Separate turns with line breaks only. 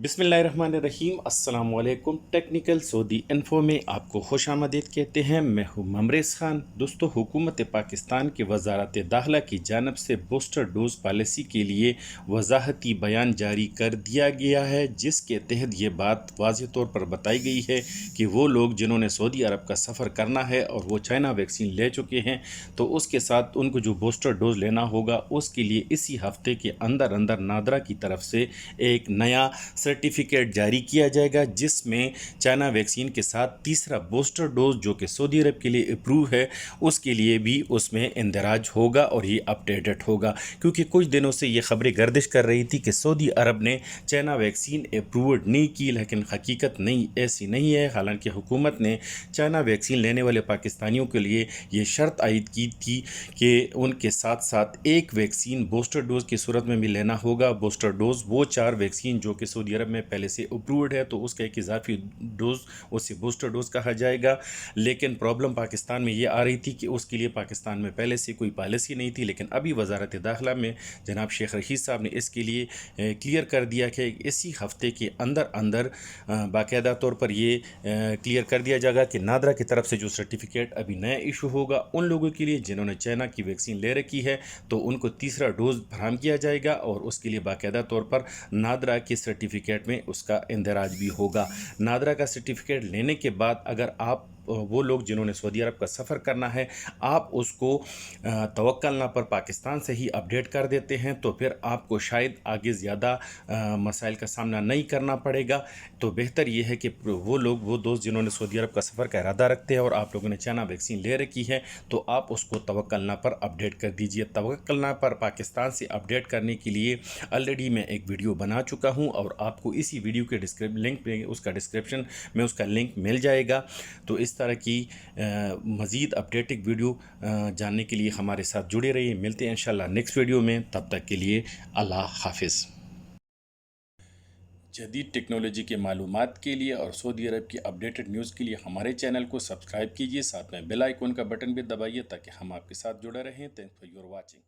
बिस्मिल्लाहिर्रहमानिर्रहीम। अस्सलाम वालेकुम। टेक्निकल सऊदी इन्फो में आपको खुश आमदीद कहते हैं। मैं हूं ममरेज़ ख़ान। दोस्तों, हुकूमत पाकिस्तान की वजारत दाखिला की जानब से बूस्टर डोज पॉलिसी के लिए वजाहती बयान जारी कर दिया गया है, जिसके तहत ये बात वाज़ेह तौर पर बताई गई है कि वो लोग जिन्होंने सऊदी अरब का सफ़र करना है और वो चाइना वैक्सीन ले चुके हैं, तो उसके साथ उनको जो बूस्टर डोज लेना होगा उसके लिए इसी हफ्ते के अंदर अंदर नादरा की तरफ से एक नया सर्टिफिकेट जारी किया जाएगा, जिसमें चाइना वैक्सीन के साथ तीसरा बूस्टर डोज जो कि सऊदी अरब के लिए अप्रूव है उसके लिए भी उसमें इंदराज होगा और ये अपडेटेड होगा। क्योंकि कुछ दिनों से ये खबरें गर्दिश कर रही थी कि सऊदी अरब ने चाइना वैक्सीन अप्रूव्ड नहीं की, लेकिन हकीकत नहीं ऐसी नहीं है। हालांकि हुकूमत ने चाइना वैक्सीन लेने वाले पाकिस्तानियों के लिए ये शर्त आयद की थी कि उनके साथ साथ एक वैक्सीन बूस्टर डोज की सूरत में भी लेना होगा। बूस्टर डोज वो 4 वैक्सीन जो कि सऊदी अरब में पहले से अप्रूव्ड है, तो उसका एक इजाफी डोज उसे बूस्टर डोज कहा जाएगा। लेकिन प्रॉब्लम पाकिस्तान में ये आ रही थी कि उसके लिए पाकिस्तान में पहले से कोई पॉलिसी नहीं थी, लेकिन अभी वजारत दाखिला में जनाब शेख रशीद साहब ने इसके लिए क्लियर कर दिया कि इसी हफ्ते के अंदर अंदर बाकायदा तौर पर ये क्लियर कर दिया जाएगा कि नादरा की तरफ से जो सर्टिफिकेट अभी नया इशू होगा उन लोगों के लिए जिन्होंने चाइना की वैक्सीन ले रखी है, तो उनको तीसरा डोज फराहम किया जाएगा और उसके लिए बाकायदा तौर पर नादरा के सर्टिफिकेट में उसका इंदराज भी होगा। नादरा का सर्टिफिकेट लेने के बाद अगर आप वो लोग जिन्होंने सऊदी अरब का सफ़र करना है, आप उसको तवक्कल ना पर पाकिस्तान से ही अपडेट कर देते हैं, तो फिर आपको शायद आगे ज़्यादा मसाइल का सामना नहीं करना पड़ेगा। तो बेहतर ये है कि वो लोग वो दोस्त जिन्होंने सऊदी अरब का सफ़र का इरादा रखते हैं और आप लोगों ने चाइना वैक्सीन ले रखी है, तो आप उसको तवक्कल ना पर अपडेट कर दीजिए। तवक्कल ना पर पाकिस्तान से अपडेट करने के लिए ऑलरेडी मैं एक वीडियो बना चुका हूँ और आपको इसी वीडियो के लिंक पे उसका डिस्क्रिप्शन में उसका लिंक मिल जाएगा। तो इस तरह की मज़ीद अपडेटेड वीडियो जानने के लिए हमारे साथ जुड़े रहिए। मिलते हैं इंशाल्लाह नेक्स्ट वीडियो में, तब तक के लिए अल्लाह हाफिज़। जदीद टेक्नोलॉजी के मालूमात के लिए और सऊदी अरब की अपडेटेड न्यूज़ के लिए हमारे चैनल को सब्सक्राइब कीजिए, साथ में बेल आइकन का बटन भी दबाइए ताकि हम आपके साथ जुड़े रहें। Thanks for your watching.